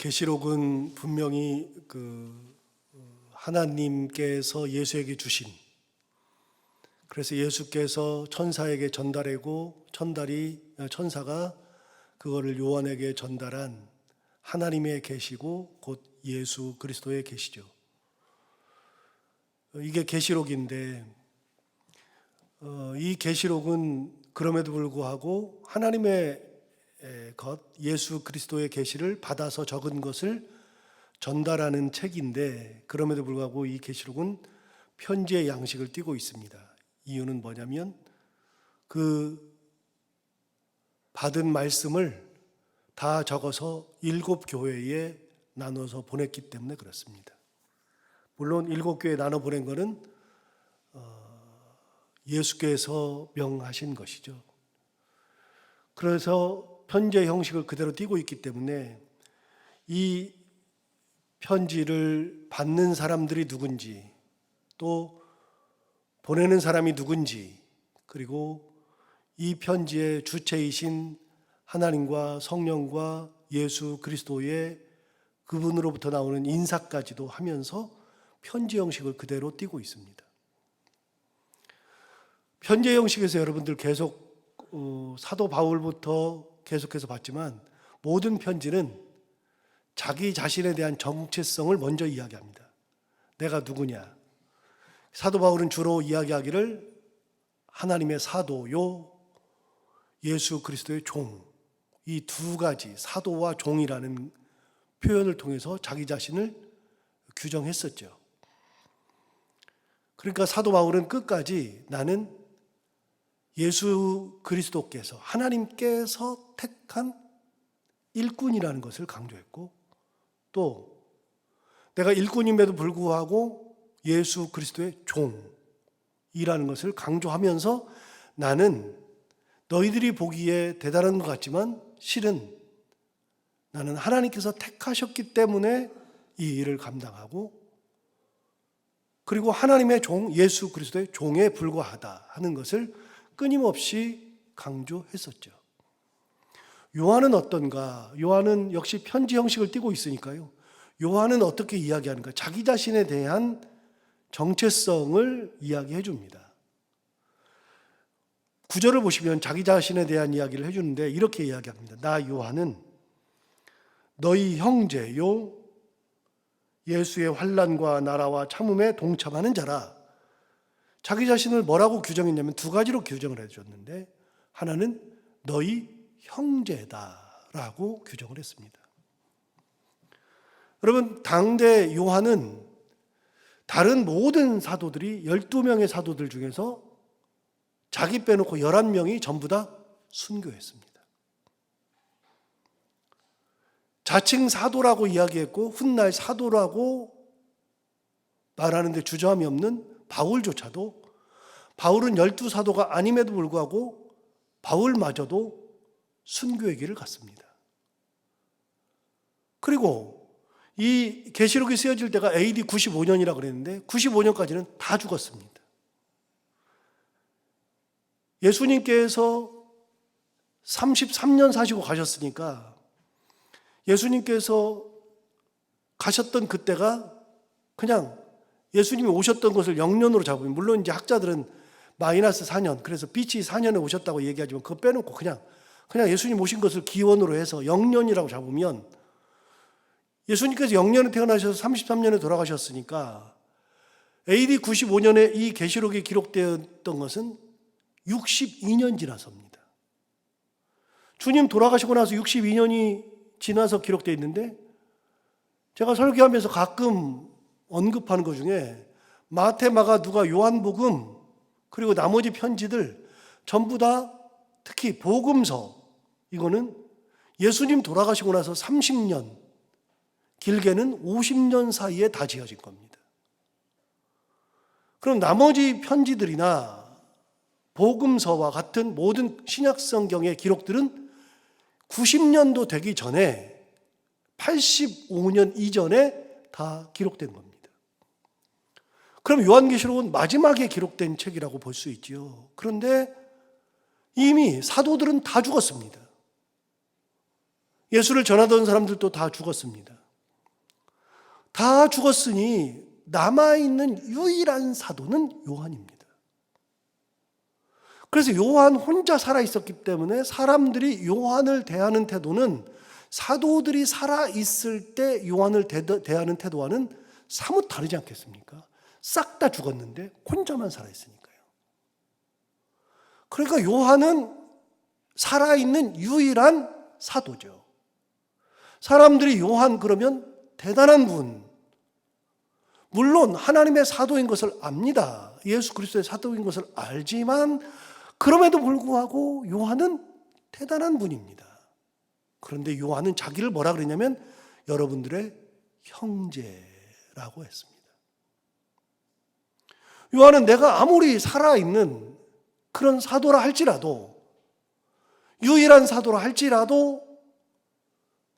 계시록은 분명히 하나님께서 예수에게 주신, 그래서 예수께서 천사에게 전달하고 천사가 그거를 요한에게 전달한 하나님의 계시고 곧 예수 그리스도의 계시죠. 이게 계시록인데 이 계시록은 그럼에도 불구하고 하나님의 것 예수 그리스도의 계시를 받아서 적은 것을 전달하는 책인데, 그럼에도 불구하고 이 계시록은 편지의 양식을 띠고 있습니다. 이유는 뭐냐면 그 받은 말씀을 다 적어서 7교회에 나눠서 보냈기 때문에 그렇습니다. 물론 7교회에 나눠 보낸 것은 예수께서 명하신 것이죠. 그래서 편지의 형식을 그대로 띠고 있기 때문에 이 편지를 받는 사람들이 누군지, 또 보내는 사람이 누군지, 그리고 이 편지의 주체이신 하나님과 성령과 예수 그리스도의 그분으로부터 나오는 인사까지도 하면서 편지 형식을 그대로 띠고 있습니다. 편지 형식에서 여러분들 계속 사도 바울부터 계속해서 봤지만 모든 편지는 자기 자신에 대한 정체성을 먼저 이야기합니다. 내가 누구냐? 사도 바울은 주로 이야기하기를 하나님의 사도요, 예수 그리스도의 종, 이 두 가지 사도와 종이라는 표현을 통해서 자기 자신을 규정했었죠. 그러니까 사도 바울은 끝까지 나는 예수 그리스도께서 하나님께서 택한 일꾼이라는 것을 강조했고, 또 내가 일꾼임에도 불구하고 예수 그리스도의 종이라는 것을 강조하면서 나는 너희들이 보기에 대단한 것 같지만 실은 나는 하나님께서 택하셨기 때문에 이 일을 감당하고, 그리고 하나님의 종 예수 그리스도의 종에 불과하다 하는 것을 끊임없이 강조했었죠. 요한은 어떤가? 요한은 역시 편지 형식을 띠고 있으니까요. 요한은 어떻게 이야기하는가? 자기 자신에 대한 정체성을 이야기해 줍니다. 구절을 보시면 자기 자신에 대한 이야기를 해주는데 이렇게 이야기합니다. 나 요한은 너희 형제요 예수의 환난과 나라와 참음에 동참하는 자라. 자기 자신을 뭐라고 규정했냐면 두 가지로 규정을 해줬는데, 하나는 너희 형제다라고 규정을 했습니다. 여러분, 당대 요한은 다른 모든 사도들이 12명의 사도들 중에서 자기 빼놓고 11명이 전부 다 순교했습니다. 자칭 사도라고 이야기했고 훗날 사도라고 말하는데 주저함이 없는 바울조차도, 바울은 12사도가 아님에도 불구하고 바울마저도 순교의 길을 갔습니다. 그리고 이 계시록이 쓰여질 때가 AD 95년이라고 그랬는데 95년까지는 다 죽었습니다. 예수님께서 33년 사시고 가셨으니까 예수님께서 가셨던 그때가 그냥 예수님이 오셨던 것을 영년으로 잡으면, 물론 이제 학자들은 마이너스 4년, 그래서 빛이 4년에 오셨다고 얘기하지만 그거 빼놓고 그냥 예수님 오신 것을 기원으로 해서 영년이라고 잡으면, 예수님께서 영년에 태어나셔서 33년에 돌아가셨으니까 AD 95년에 이 계시록이 기록되었던 것은 62년 지나서입니다. 주님 돌아가시고 나서 62년이 지나서 기록되어 있는데, 제가 설교하면서 가끔 언급하는 것 중에 마태, 마가, 누가, 요한복음 그리고 나머지 편지들 전부 다, 특히 복음서, 이거는 예수님 돌아가시고 나서 30년, 길게는 50년 사이에 다 지어진 겁니다. 그럼 나머지 편지들이나 복음서와 같은 모든 신약 성경의 기록들은 90년도 되기 전에 85년 이전에 다 기록된 겁니다. 그럼 요한계시록은 마지막에 기록된 책이라고 볼 수 있지요. 그런데 이미 사도들은 다 죽었습니다. 예수를 전하던 사람들도 다 죽었습니다. 다 죽었으니 남아있는 유일한 사도는 요한입니다. 그래서 요한 혼자 살아있었기 때문에 사람들이 요한을 대하는 태도는 사도들이 살아있을 때 요한을 대하는 태도와는 사뭇 다르지 않겠습니까? 싹 다 죽었는데 혼자만 살아있으니까요. 그러니까 요한은 살아있는 유일한 사도죠. 사람들이 요한 그러면 대단한 분, 물론 하나님의 사도인 것을 압니다. 예수 그리스도의 사도인 것을 알지만 그럼에도 불구하고 요한은 대단한 분입니다. 그런데 요한은 자기를 뭐라 그랬냐면 여러분들의 형제라고 했습니다. 요한은 내가 아무리 살아있는 그런 사도라 할지라도, 유일한 사도라 할지라도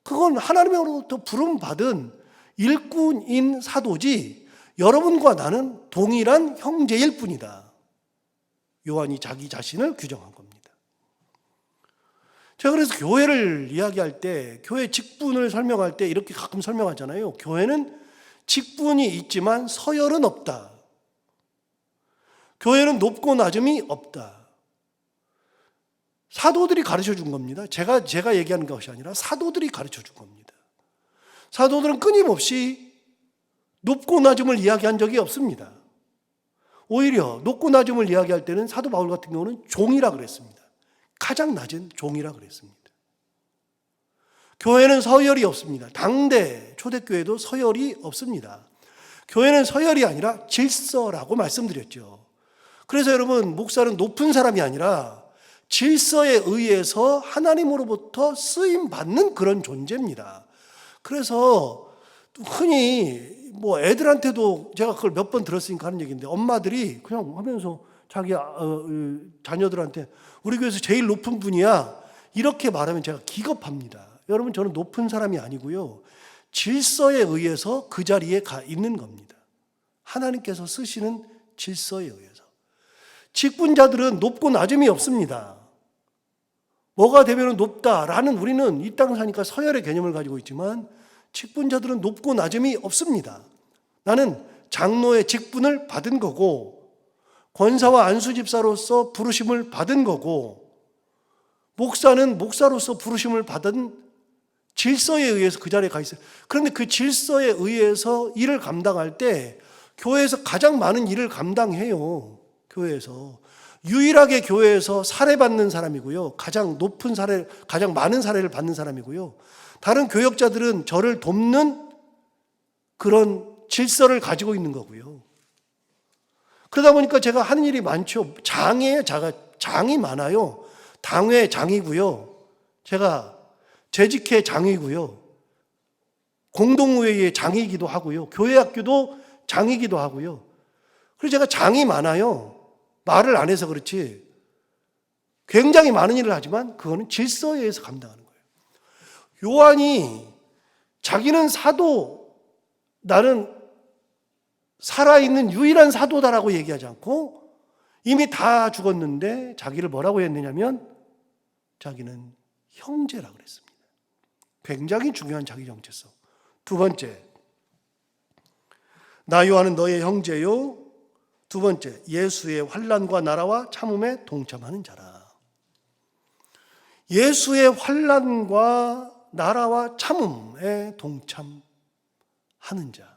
그건 하나님으로부터 부름받은 일꾼인 사도지 여러분과 나는 동일한 형제일 뿐이다. 요한이 자기 자신을 규정한 겁니다. 제가 그래서 교회를 이야기할 때, 교회 직분을 설명할 때 이렇게 가끔 설명하잖아요. 교회는 직분이 있지만 서열은 없다. 교회는 높고 낮음이 없다. 사도들이 가르쳐 준 겁니다. 제가 얘기하는 것이 아니라 사도들이 가르쳐 준 겁니다. 사도들은 끊임없이 높고 낮음을 이야기한 적이 없습니다. 오히려 높고 낮음을 이야기할 때는 사도 바울 같은 경우는 종이라 그랬습니다. 가장 낮은 종이라 그랬습니다. 교회는 서열이 없습니다. 당대 초대교회도 서열이 없습니다. 교회는 서열이 아니라 질서라고 말씀드렸죠. 그래서 여러분, 목사는 높은 사람이 아니라 질서에 의해서 하나님으로부터 쓰임받는 그런 존재입니다. 그래서 흔히 애들한테도 제가 그걸 몇 번 들었으니까 하는 얘기인데, 엄마들이 그냥 하면서 자기 자녀들한테 우리 교회에서 제일 높은 분이야 이렇게 말하면 제가 기겁합니다. 여러분, 저는 높은 사람이 아니고요, 질서에 의해서 그 자리에 가 있는 겁니다. 하나님께서 쓰시는 질서에 의해서. 직분자들은 높고 낮음이 없습니다. 뭐가 되면 높다라는, 우리는 이 땅 사니까 서열의 개념을 가지고 있지만 직분자들은 높고 낮음이 없습니다. 나는 장로의 직분을 받은 거고, 권사와 안수집사로서 부르심을 받은 거고, 목사는 목사로서 부르심을 받은 질서에 의해서 그 자리에 가 있어요. 그런데 그 질서에 의해서 일을 감당할 때 교회에서 가장 많은 일을 감당해요. 교회에서 유일하게 교회에서 사례받는 사람이고요, 가장 높은 사례, 가장 많은 사례를 받는 사람이고요, 다른 교역자들은 저를 돕는 그런 질서를 가지고 있는 거고요. 그러다 보니까 제가 하는 일이 많죠. 장이에요. 장이 많아요. 당회 장이고요, 제가 재직회 장이고요, 공동회의 장이기도 하고요, 교회학교도 장이기도 하고요. 그래서 제가 장이 많아요. 말을 안 해서 그렇지 굉장히 많은 일을 하지만 그거는 질서에 의해서 감당하는 거예요. 요한이 자기는 사도, 나는 살아있는 유일한 사도다라고 얘기하지 않고 이미 다 죽었는데 자기를 뭐라고 했느냐면 자기는 형제라고 그랬습니다. 굉장히 중요한 자기 정체성. 두 번째, 나 요한은 너의 형제요. 두 번째, 예수의 환난과 나라와 참음에 동참하는 자라. 예수의 환난과 나라와 참음에 동참하는 자.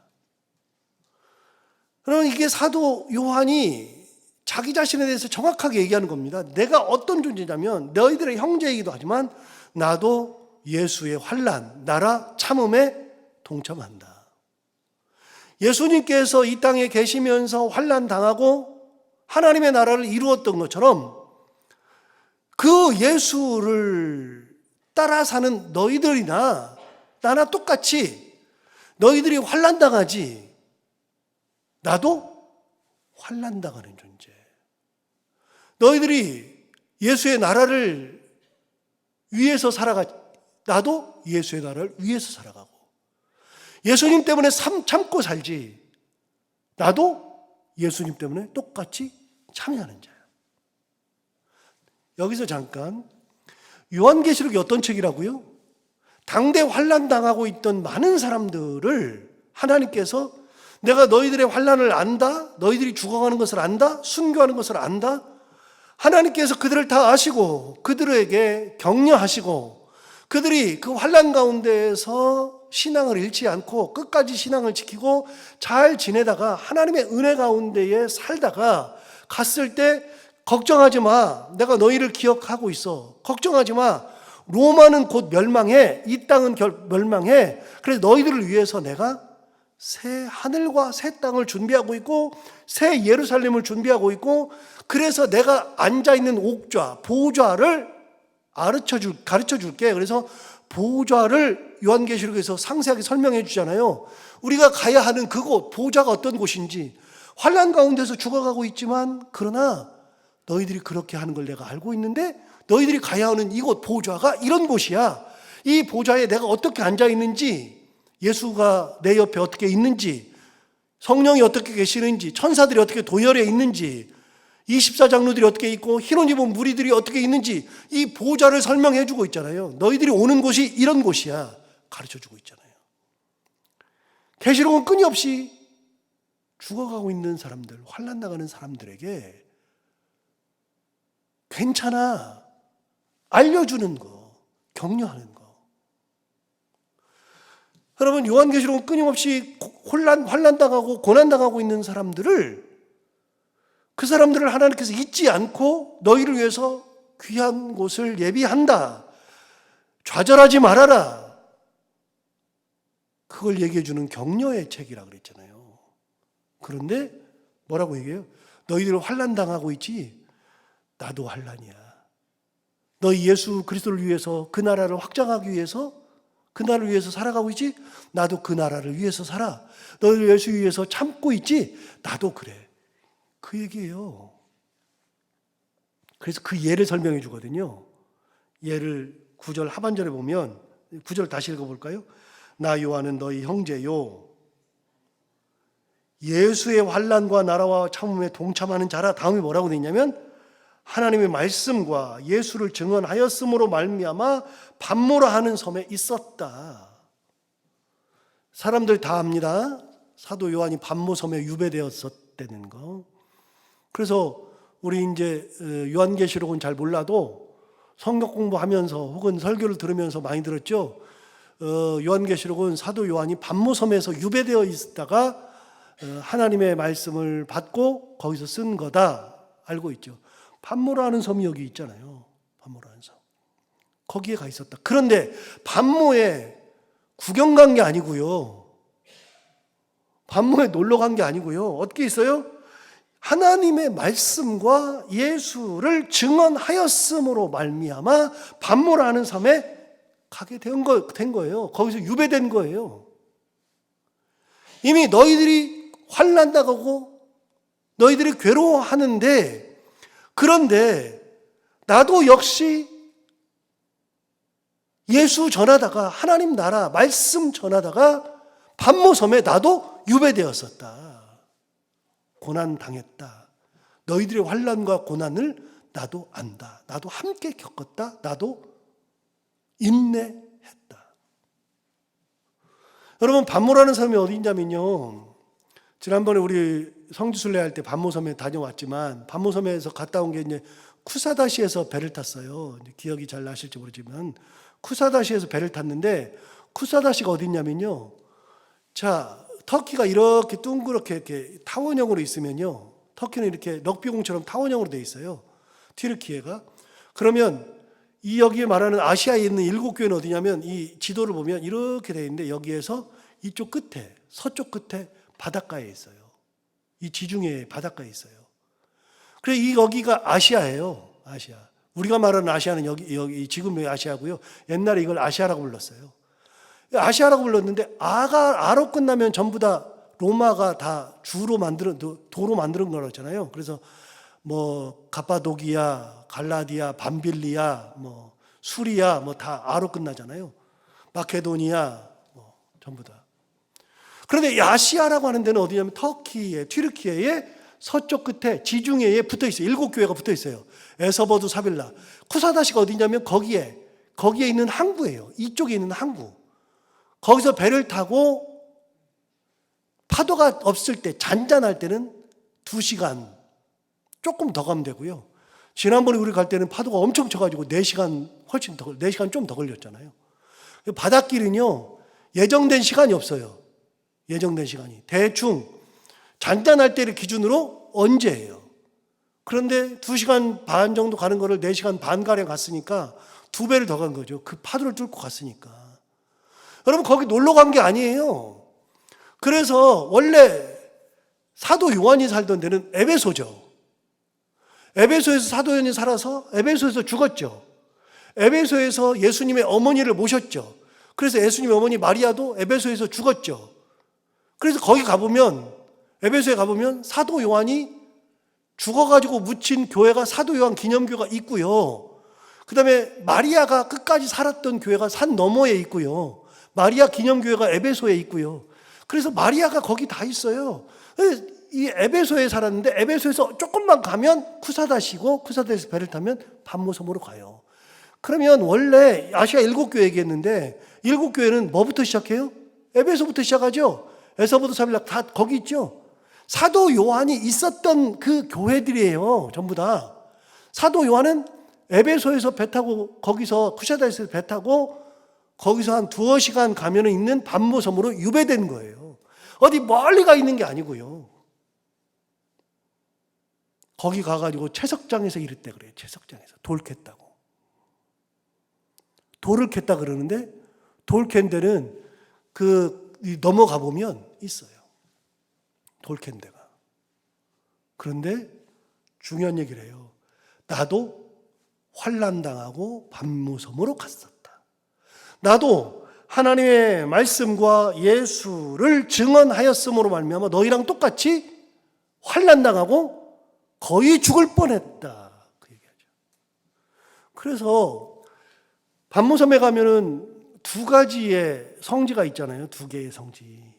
그럼 이게 사도 요한이 자기 자신에 대해서 정확하게 얘기하는 겁니다. 내가 어떤 존재냐면 너희들의 형제이기도 하지만 나도 예수의 환난, 나라, 참음에 동참한다. 예수님께서 이 땅에 계시면서 환난 당하고 하나님의 나라를 이루었던 것처럼 그 예수를 따라 사는 너희들이나 나나 똑같이 너희들이 환난 당하지, 나도 환난 당하는 존재. 너희들이 예수의 나라를 위해서 살아가, 나도 예수의 나라를 위해서 살아가고, 예수님 때문에 참고 살지, 나도 예수님 때문에 똑같이 참여하는 자야. 여기서 잠깐, 요한계시록이 어떤 책이라고요? 당대 환난 당하고 있던 많은 사람들을 하나님께서 내가 너희들의 환난을 안다, 너희들이 죽어가는 것을 안다, 순교하는 것을 안다. 하나님께서 그들을 다 아시고 그들에게 격려하시고 그들이 그 환난 가운데에서 신앙을 잃지 않고 끝까지 신앙을 지키고 잘 지내다가 하나님의 은혜 가운데에 살다가 갔을 때 걱정하지 마. 내가 너희를 기억하고 있어. 걱정하지 마. 로마는 곧 멸망해. 이 땅은 멸망해. 그래서 너희들을 위해서 내가 새 하늘과 새 땅을 준비하고 있고 새 예루살렘을 준비하고 있고 그래서 내가 앉아있는 옥좌, 보좌를 가르쳐 줄게. 그래서 보좌를 요한계시록에서 상세하게 설명해 주잖아요. 우리가 가야 하는 그곳, 보좌가 어떤 곳인지 환난 가운데서 죽어가고 있지만 그러나 너희들이 그렇게 하는 걸 내가 알고 있는데 너희들이 가야 하는 이곳 보좌가 이런 곳이야. 이 보좌에 내가 어떻게 앉아 있는지, 예수가 내 옆에 어떻게 있는지, 성령이 어떻게 계시는지, 천사들이 어떻게 도열해 있는지, 24장로들이 어떻게 있고 흰옷 입은 무리들이 어떻게 있는지 이 보좌를 설명해 주고 있잖아요. 너희들이 오는 곳이 이런 곳이야. 가르쳐 주고 있잖아요. 계시록은 끊임없이 죽어가고 있는 사람들, 환난 나가는 사람들에게 괜찮아 알려주는 거, 격려하는 거. 여러분, 요한계시록은 끊임없이 환난 당하고 고난 당하고 있는 사람들을, 그 사람들을 하나님께서 잊지 않고 너희를 위해서 귀한 곳을 예비한다. 좌절하지 말아라. 그걸 얘기해 주는 격려의 책이라 그랬잖아요. 그런데 뭐라고 얘기해요? 너희들 환난 당하고 있지? 나도 환난이야. 너희 예수 그리스도를 위해서 그 나라를 확장하기 위해서 그 나라를 위해서 살아가고 있지? 나도 그 나라를 위해서 살아. 너희들 예수 위해서 참고 있지? 나도 그래. 그 얘기예요. 그래서 그 예를 설명해 주거든요. 예를 9절 하반절에 보면 9절 다시 읽어볼까요? 나 요한은 너희 형제요 예수의 환난과 나라와 참음에 동참하는 자라. 다음에 뭐라고 되어 있냐면 하나님의 말씀과 예수를 증언하였으므로 말미암아 반모라 하는 섬에 있었다. 사람들 다 압니다. 사도 요한이 반모 섬에 유배되었었다는 거. 그래서 우리 이제 요한계시록은 잘 몰라도 성경 공부하면서 혹은 설교를 들으면서 많이 들었죠. 요한계시록은 사도 요한이 반모 섬에서 유배되어 있다가 하나님의 말씀을 받고 거기서 쓴 거다 알고 있죠. 반모라는 섬이 여기 있잖아요. 반모라는 섬. 거기에 가 있었다. 그런데 반모에 구경 간 게 아니고요. 반모에 놀러 간 게 아니고요. 어떻게 있어요? 하나님의 말씀과 예수를 증언하였으므로 말미암아 반모라는 섬에 가게 된 거예요. 거기서 유배된 거예요. 이미 너희들이 환난 당하고 너희들이 괴로워하는데, 그런데 나도 역시 예수 전하다가 하나님 나라 말씀 전하다가 반모섬에 나도 유배되었었다. 고난 당했다. 너희들의 환난과 고난을 나도 안다. 나도 함께 겪었다. 나도 인내했다. 여러분, 반모라는 섬이 어디냐면요, 지난번에 우리 성지순례 할 때 반모섬에 다녀왔지만 반모섬에서 갔다 온 게 이제 쿠사다시에서 배를 탔어요. 기억이 잘 나실지 모르지만 쿠사다시에서 배를 탔는데, 쿠사다시가 어디냐면요, 자, 터키가 이렇게 둥그렇게 이렇게 타원형으로 있으면요, 터키는 이렇게 럭비공처럼 타원형으로 돼 있어요. 튀르키예가. 그러면 이 여기에 말하는 아시아에 있는 7교회는 어디냐면 이 지도를 보면 이렇게 돼 있는데 여기에서 이쪽 끝에, 서쪽 끝에 바닷가에 있어요. 이 지중해 바닷가에 있어요. 그래서 여기가 아시아예요. 아시아. 우리가 말하는 아시아는 여기 지금 아시아고요. 옛날에 이걸 아시아라고 불렀어요. 아시아라고 불렀는데 아로 끝나면 전부 다 로마가 다 도로 만드는 거라잖아요. 그래서 뭐 가파도기아, 갈라디아, 밤빌리아, 뭐 수리아, 뭐 다 아로 끝나잖아요. 마케도니아, 뭐 전부 다. 그런데 아시아라고 하는 데는 어디냐면 터키의 튀르키예의 서쪽 끝에 지중해에 붙어 있어요. 7교회가 붙어 있어요. 에서버두 사빌라. 쿠사다시가 어디냐면 거기에 거기에 있는 항구예요. 이쪽에 있는 항구. 거기서 배를 타고 파도가 없을 때, 잔잔할 때는 2시간 조금 더 가면 되고요. 지난번에 우리 갈 때는 파도가 엄청 쳐가지고 4시간 훨씬 더, 4시간 좀 더 걸렸잖아요. 바닷길은요, 예정된 시간이 없어요. 예정된 시간이. 대충 잔잔할 때를 기준으로 언제예요. 그런데 2시간 반 정도 가는 거를 4시간 반가량 갔으니까 2배를 더 간 거죠. 그 파도를 뚫고 갔으니까. 여러분, 거기 놀러 간 게 아니에요. 그래서 원래 사도 요한이 살던 데는 에베소죠. 에베소에서 사도 요한이 살아서 에베소에서 죽었죠. 에베소에서 예수님의 어머니를 모셨죠. 그래서 예수님의 어머니 마리아도 에베소에서 죽었죠. 그래서 거기 가보면, 에베소에 가보면 사도 요한이 죽어가지고 묻힌 교회가 사도 요한 기념교가 있고요. 그 다음에 마리아가 끝까지 살았던 교회가 산 너머에 있고요. 마리아 기념교회가 에베소에 있고요. 그래서 마리아가 거기 다 있어요. 이 에베소에 살았는데 에베소에서 조금만 가면 쿠사다시고 쿠사다에서 배를 타면 반모섬으로 가요. 그러면 원래 아시아 7교회 얘기했는데 7교회는 뭐부터 시작해요? 에베소부터 시작하죠. 에서부터 사빌락 다 거기 있죠. 사도 요한이 있었던 그 교회들이에요. 전부 다. 사도 요한은 에베소에서 배 타고 거기서 쿠사다에서 배 타고 거기서 한 2시간 가면 있는 반모섬으로 유배된 거예요. 어디 멀리 가 있는 게 아니고요. 거기 가가지고 채석장에서 이랬대 그래요. 채석장에서 돌 캤다고. 돌을 캤다 그러는데 돌 캔 데는 넘어가 보면 있어요. 돌 캔 데가. 그런데 중요한 얘기를 해요. 나도 환난당하고 반모섬으로 갔었다. 나도 하나님의 말씀과 예수를 증언하였음으로 말미암아 너희랑 똑같이 환난당하고 거의 죽을 뻔했다. 그 얘기하죠. 그래서 반모섬에 가면은 2가지의 성지가 있잖아요. 2개의 성지.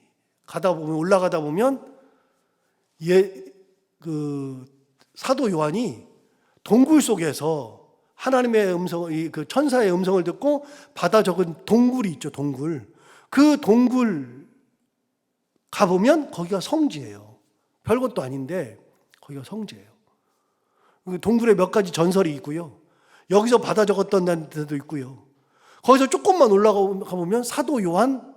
가다 보면, 올라가다 보면 사도 요한이 동굴 속에서 하나님의 음성, 그 천사의 음성을 듣고 받아 적은 동굴이 있죠. 동굴. 그 동굴 가보면 거기가 성지예요. 별것도 아닌데 거기가 성지예요. 동굴에 몇 가지 전설이 있고요. 여기서 받아 적었던 데도 있고요. 거기서 조금만 올라가 보면 사도 요한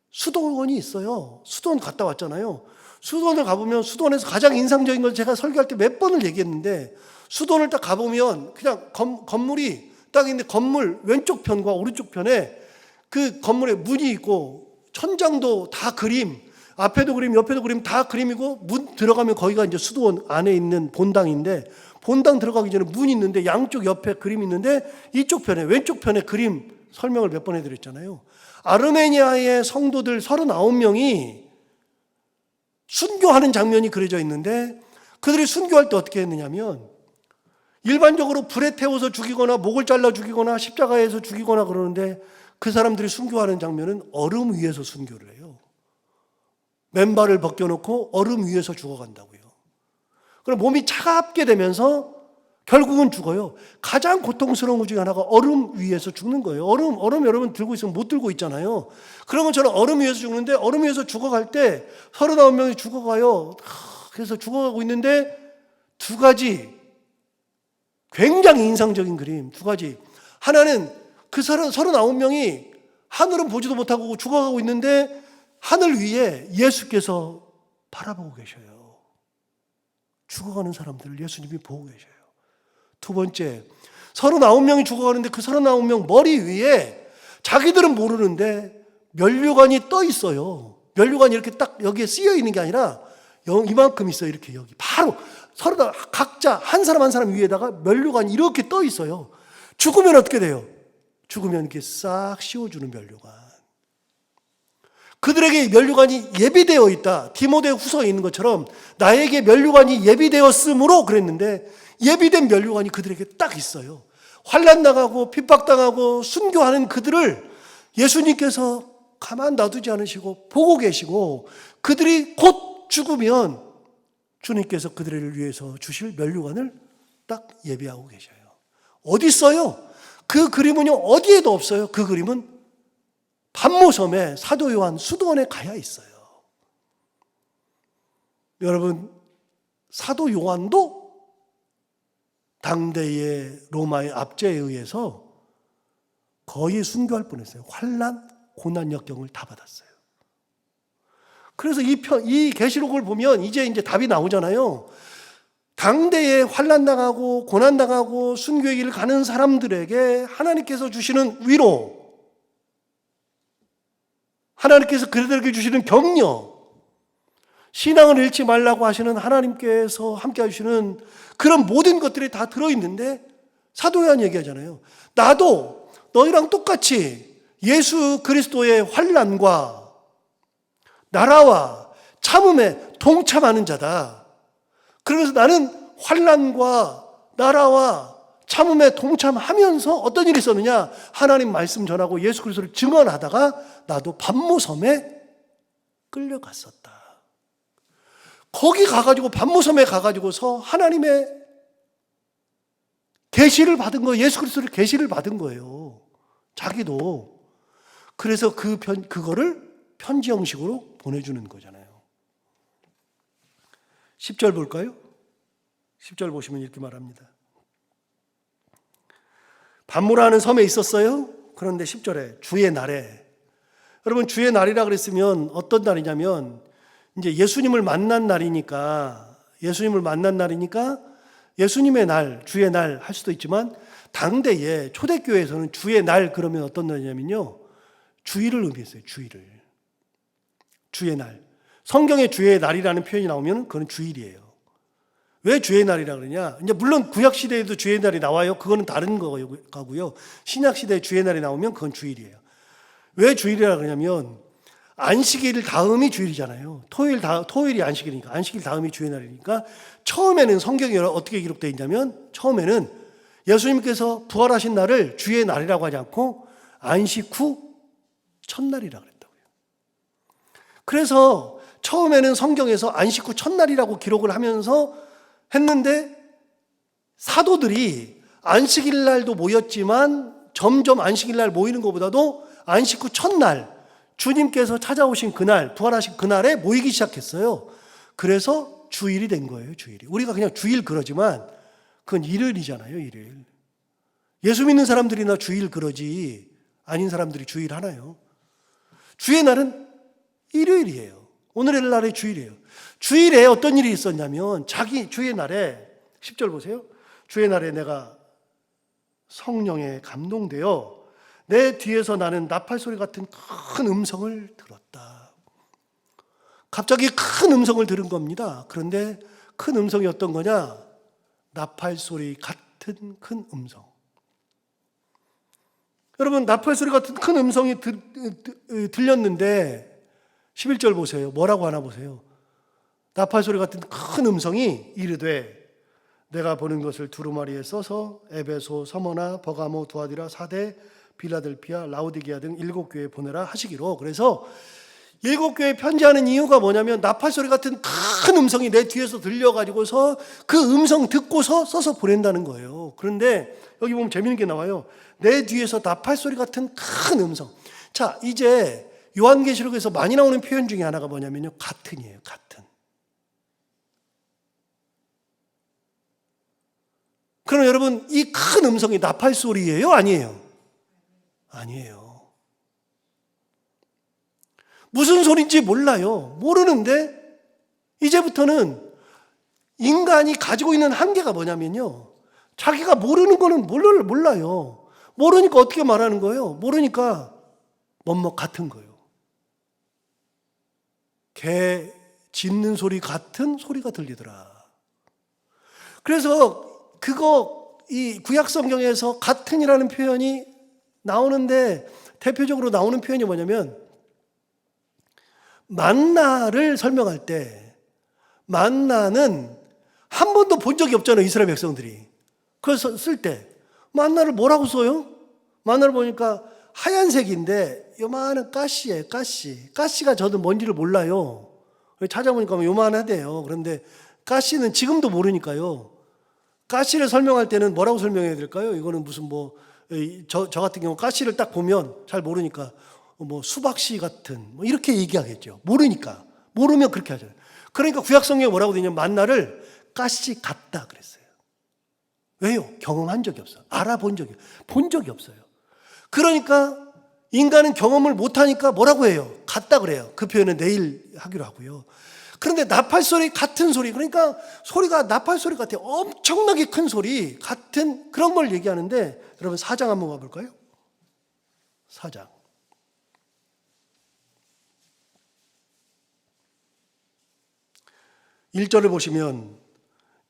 수도원이 있어요. 수도원 갔다 왔잖아요. 수도원을 가보면 수도원에서 가장 인상적인 건 제가 설교할 때 몇 번을 얘기했는데 수도원을 딱 가보면 그냥 건물이 딱 있는데 건물 왼쪽 편과 오른쪽 편에 그 건물에 문이 있고 천장도 다 그림, 앞에도 그림, 옆에도 그림 다 그림이고 문 들어가면 거기가 이제 수도원 안에 있는 본당인데 본당 들어가기 전에 문이 있는데 양쪽 옆에 그림이 있는데 이쪽 편에 왼쪽 편에 그림 설명을 몇 번 해드렸잖아요. 아르메니아의 성도들 39명이 순교하는 장면이 그려져 있는데 그들이 순교할 때 어떻게 했느냐면 일반적으로 불에 태워서 죽이거나 목을 잘라 죽이거나 십자가에서 죽이거나 그러는데 그 사람들이 순교하는 장면은 얼음 위에서 순교를 해요. 맨발을 벗겨놓고 얼음 위에서 죽어간다고요. 그럼 몸이 차갑게 되면서 결국은 죽어요. 가장 고통스러운 것 중에 하나가 얼음 위에서 죽는 거예요. 얼음 여러분 들고 있으면 못 들고 있잖아요. 그런 것처럼 얼음 위에서 죽는데 얼음 위에서 죽어갈 때 39명이 죽어가요. 그래서 죽어가고 있는데 2가지 굉장히 인상적인 그림 2가지. 하나는 그 39명이 하늘은 보지도 못하고 죽어가고 있는데 하늘 위에 예수께서 바라보고 계셔요. 죽어가는 사람들을 예수님이 보고 계셔요. 2번째, 39명이 죽어가는데 그 39명 머리 위에 자기들은 모르는데 면류관이 떠 있어요. 면류관이 이렇게 딱 여기에 쓰여 있는 게 아니라 이만큼 있어요. 이렇게 여기 바로 각자 한 사람 한 사람 위에다가 면류관이 이렇게 떠 있어요. 죽으면 어떻게 돼요? 죽으면 이렇게 싹 씌워주는 면류관. 그들에게 면류관이 예비되어 있다. 디모데 후서에 있는 것처럼 나에게 면류관이 예비되었으므로 그랬는데 예비된 면류관이 그들에게 딱 있어요. 환난 당하고 핍박당하고 순교하는 그들을 예수님께서 가만 놔두지 않으시고 보고 계시고 그들이 곧 죽으면 주님께서 그들을 위해서 주실 면류관을 딱 예비하고 계셔요. 어디 있어요? 그 그림은요 어디에도 없어요. 그 그림은 pat모섬에 사도 요한 수도원에 가야 있어요. 여러분, 사도 요한도 당대의 로마의 압제에 의해서 거의 순교할 뻔했어요. 환난, 고난 역경을 다 받았어요. 그래서 이 계시록을 보면 이제 답이 나오잖아요. 당대에 환난 당하고 고난 당하고 순교의 길을 가는 사람들에게 하나님께서 주시는 위로, 하나님께서 그들에게 주시는 격려, 신앙을 잃지 말라고 하시는 하나님께서 함께 해주시는 그런 모든 것들이 다 들어있는데 사도 요한 얘기하잖아요. 나도 너희랑 똑같이 예수 그리스도의 환난과 나라와 참음에 동참하는 자다. 그러면서 나는 환난과 나라와 참음에 동참하면서 어떤 일이 있었느냐? 하나님 말씀 전하고 예수 그리스도를 증언하다가 나도 pat모섬에 끌려갔었다. 거기 가가지고 pat모섬에 가가지고서 하나님의 계시를 받은 거예요. 예수 그리스도를 계시를 받은 거예요. 자기도. 그래서 그거를 편지 형식으로 보내주는 거잖아요. 10절 볼까요? 10절 보시면 이렇게 말합니다. pat모라는 섬에 있었어요. 그런데 10절에 주의 날에, 여러분 주의 날이라 그랬으면 어떤 날이냐면 이제 예수님을 만난 날이니까 예수님의 날, 주의 날 할 수도 있지만 당대에 초대교회에서는 주의 날 그러면 어떤 날이냐면요, 주일을 의미했어요. 주의 날. 성경에 주의 날이라는 표현이 나오면 그건 주일이에요. 왜 주의 날이라 그러냐? 이제 물론 구약 시대에도 주의 날이 나와요. 그거는 다른 거고요. 신약 시대에 주의 날이 나오면 그건 주일이에요. 왜 주일이라 그러냐면 안식일 다음이 주일이잖아요. 토요일이 안식일이니까, 안식일 다음이 주의 날이니까 처음에는 성경에 어떻게 기록되어 있냐면 처음에는 예수님께서 부활하신 날을 주의 날이라고 하지 않고 안식 후 첫날이라고 그랬다고요. 그래서 처음에는 성경에서 안식 후 첫날이라고 기록을 하면서 했는데 사도들이 안식일 날도 모였지만 점점 안식일 날 모이는 것보다도 안식 후 첫날, 주님께서 찾아오신 그날, 부활하신 그날에 모이기 시작했어요. 그래서 주일이 된 거예요. 주일이. 우리가 그냥 주일 그러지만 그건 일요일이잖아요. 일요일. 예수 믿는 사람들이나 주일 그러지 아닌 사람들이 주일 하나요? 주의 날은 일요일이에요. 오늘의 날이 주일이에요. 주일에 어떤 일이 있었냐면 주의 날에 10절 보세요. 주의 날에 내가 성령에 감동되어 내 뒤에서 나는 나팔소리 같은 큰 음성을 들었다. 갑자기 큰 음성을 들은 겁니다. 그런데 큰 음성이 어떤 거냐? 나팔소리 같은 큰 음성. 여러분, 나팔소리 같은 큰 음성이 들렸는데 11절 보세요. 뭐라고 하나 보세요. 나팔소리 같은 큰 음성이 이르되 내가 보는 것을 두루마리에 써서 에베소, 서머나, 버가모, 두아디라, 사대, 빌라델피아, 라우디게아 등 7교회에 보내라 하시기로. 그래서 7교회에 편지하는 이유가 뭐냐면 나팔소리 같은 큰 음성이 내 뒤에서 들려가지고서 그 음성 듣고서 써서 보낸다는 거예요. 그런데 여기 보면 재밌는 게 나와요. 내 뒤에서 나팔소리 같은 큰 음성. 자, 이제 요한계시록에서 많이 나오는 표현 중에 하나가 뭐냐면요, 같은이에요. 같은. 그럼 여러분, 이 큰 음성이 나팔소리예요? 아니에요? 아니에요. 무슨 소리인지 몰라요. 모르는데 이제부터는 인간이 가지고 있는 한계가 뭐냐면요, 자기가 모르는 거는 몰라요. 모르니까 어떻게 말하는 거예요? 모르니까 뭐뭐 같은 거예요. 개 짖는 소리 같은 소리가 들리더라. 그래서 이 구약 성경에서 같은이라는 표현이 나오는데 대표적으로 나오는 표현이 뭐냐면 만나를 설명할 때, 만나는 한 번도 본 적이 없잖아요, 이스라엘 백성들이. 그래서 쓸 때 만나를 뭐라고 써요? 만나를 보니까 하얀색인데 요만한 가시예요. 가시가 저도 뭔지를 몰라요. 찾아보니까 요만하대요. 그런데 가시는 지금도 모르니까요. 가시를 설명할 때는 뭐라고 설명해야 될까요? 이거는 무슨 저 같은 경우 가시를 딱 보면 잘 모르니까 뭐 수박씨 같은 뭐 이렇게 얘기하겠죠. 모르니까. 모르면 그렇게 하잖아요. 그러니까 구약성경에 뭐라고 되냐면 만나를 가시 같다 그랬어요. 왜요? 경험한 적이 없어요. 알아본 적이 없어요. 본 적이 없어요. 그러니까 인간은 경험을 못하니까 뭐라고 해요? 같다 그래요. 그 표현은 내일 하기로 하고요. 그런데 나팔 소리 같은 소리, 그러니까 소리가 나팔 소리 같아요. 엄청나게 큰 소리 같은 그런 걸 얘기하는데, 여러분 4장 한번 가볼까요? 4장. 1절을 보시면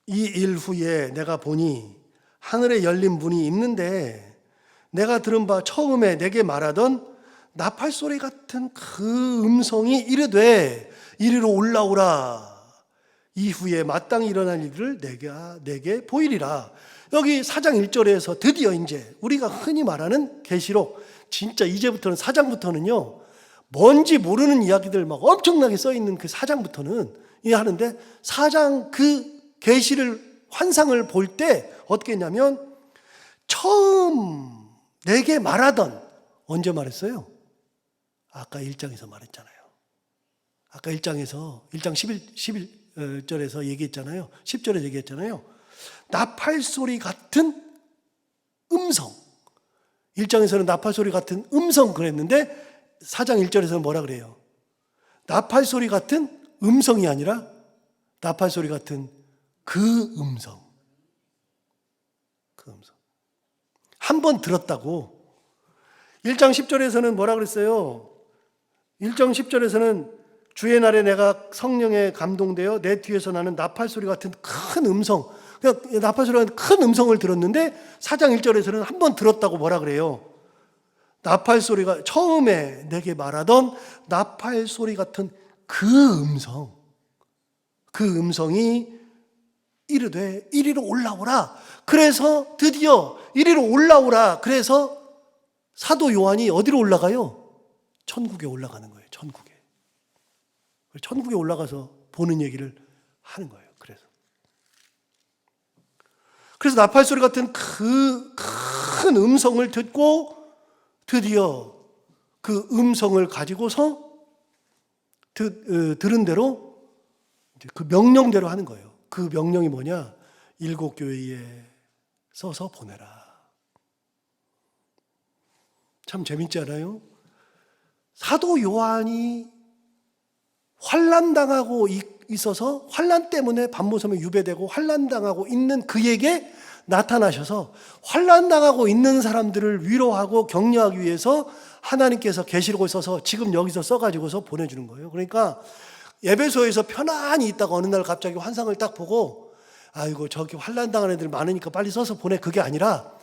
이 일 후에 내가 보니 하늘에 열린 문이 있는데 내가 들은 바 처음에 내게 말하던 나팔 소리 같은 그 음성이 이르되 이리로 올라오라. 이후에 마땅히 일어날 일을 내게 보이리라. 여기 4장 1절에서 드디어 이제 우리가 흔히 말하는 계시록, 진짜 이제부터는 4장부터는요 뭔지 모르는 이야기들 막 엄청나게 써 있는 그 4장부터는 이 하는데, 4장 그 계시를 환상을 볼 때 어떻게 했냐면 처음 내게 말하던, 언제 말했어요? 아까 1장에서 말했잖아요. 아까 1장 11절에서 얘기했잖아요. 10절에서 얘기했잖아요. 나팔 소리 같은 음성. 1장에서는 나팔 소리 같은 음성 그랬는데 4장 1절에서는 뭐라 그래요? 나팔 소리 같은 음성이 아니라 나팔 소리 같은 그 음성. 그 음성. 한 번 들었다고. 1장 10절에서는 뭐라 그랬어요? 1장 10절에서는 주의 날에 내가 성령에 감동되어 내 뒤에서 나는 나팔 소리 같은 큰 음성, 그냥 나팔 소리 같은 큰 음성을 들었는데 4장 1절에서는 한 번 들었다고 뭐라 그래요? 나팔 소리가 처음에 내게 말하던 나팔 소리 같은 그 음성, 그 음성이 이르되 이리로 올라오라. 그래서 드디어 이리로 올라오라. 그래서 사도 요한이 어디로 올라가요? 천국에 올라가는 거예요. 천국에 올라가서 보는 얘기를 하는 거예요. 그래서 나팔 소리 같은 그 큰 음성을 듣고 드디어 그 음성을 가지고서 들은 대로 그 명령대로 하는 거예요. 그 명령이 뭐냐? 7 교회에 써서 보내라. 참 재밌지 않아요? 사도 요한이 환난당하고 있어서 환난 때문에 밤모섬에 유배되고 환난당하고 있는 그에게 나타나셔서 환난당하고 있는 사람들을 위로하고 격려하기 위해서 하나님께서 계시록을 써서 지금 여기서 써가지고서 보내주는 거예요. 그러니까 에베소에서 편안히 있다가 어느 날 갑자기 환상을 딱 보고 아이고 저기 환난당한 애들 많으니까 빨리 써서 보내, 그게 아니라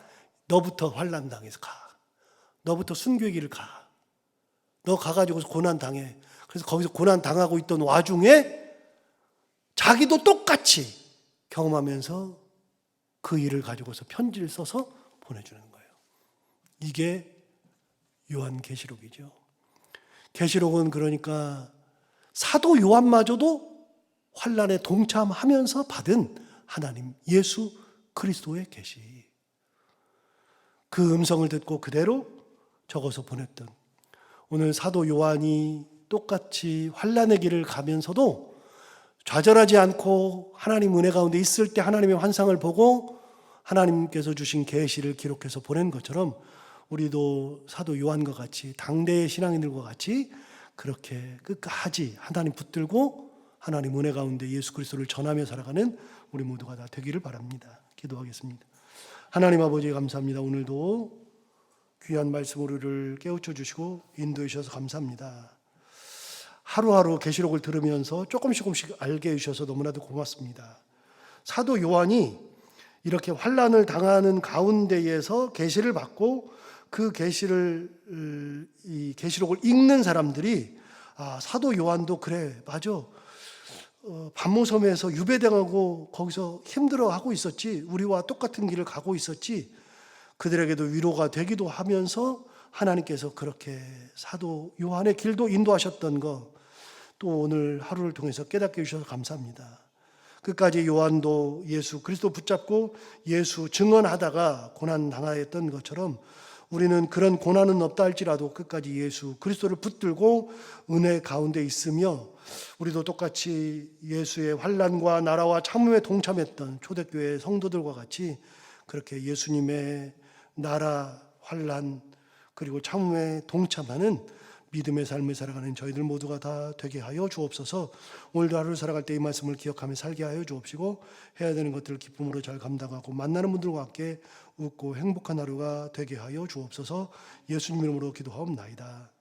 너부터 환난당해서 가. 너부터 순교의 길을 가. 너 가가지고서 고난당해. 그래서 거기서 고난당하고 있던 와중에 자기도 똑같이 경험하면서 그 일을 가지고서 편지를 써서 보내주는 거예요. 이게 요한계시록이죠. 계시록은 그러니까 사도 요한마저도 환난에 동참하면서 받은 하나님 예수 그리스도의 계시. 그 음성을 듣고 그대로 적어서 보냈던, 오늘 사도 요한이 똑같이 환난의 길을 가면서도 좌절하지 않고 하나님 은혜 가운데 있을 때 하나님의 환상을 보고 하나님께서 주신 계시를 기록해서 보낸 것처럼 우리도 사도 요한과 같이 당대의 신앙인들과 같이 그렇게 끝까지 하나님 붙들고 하나님 은혜 가운데 예수 그리스도를 전하며 살아가는 우리 모두가 다 되기를 바랍니다. 기도하겠습니다. 하나님 아버지 감사합니다. 오늘도 귀한 말씀으로 우리를 깨우쳐 주시고 인도해 주셔서 감사합니다. 하루하루 계시록을 들으면서 조금씩 알게 해주셔서 너무나도 고맙습니다. 사도 요한이 이렇게 환난을 당하는 가운데에서 계시를 받고 그 계시를, 이 계시록을 읽는 사람들이 사도 요한도 그래 맞아, 밤모섬에서 유배당하고 거기서 힘들어하고 있었지, 우리와 똑같은 길을 가고 있었지, 그들에게도 위로가 되기도 하면서 하나님께서 그렇게 사도 요한의 길도 인도하셨던 것, 또 오늘 하루를 통해서 깨닫게 해주셔서 감사합니다. 끝까지 요한도 예수 그리스도 붙잡고 예수 증언하다가 고난 당하였던 것처럼 우리는 그런 고난은 없다 할지라도 끝까지 예수 그리스도를 붙들고 은혜 가운데 있으며 우리도 똑같이 예수의 환난과 나라와 참음에 동참했던 초대교회 성도들과 같이 그렇게 예수님의 나라, 환난 그리고 참음에 동참하는 믿음의 삶을 살아가는 저희들 모두가 다 되게 하여 주옵소서. 오늘도 하루를 살아갈 때 이 말씀을 기억하며 살게 하여 주옵시고 해야 되는 것들을 기쁨으로 잘 감당하고 만나는 분들과 함께 웃고 행복한 하루가 되게 하여 주옵소서. 예수님 이름으로 기도하옵나이다.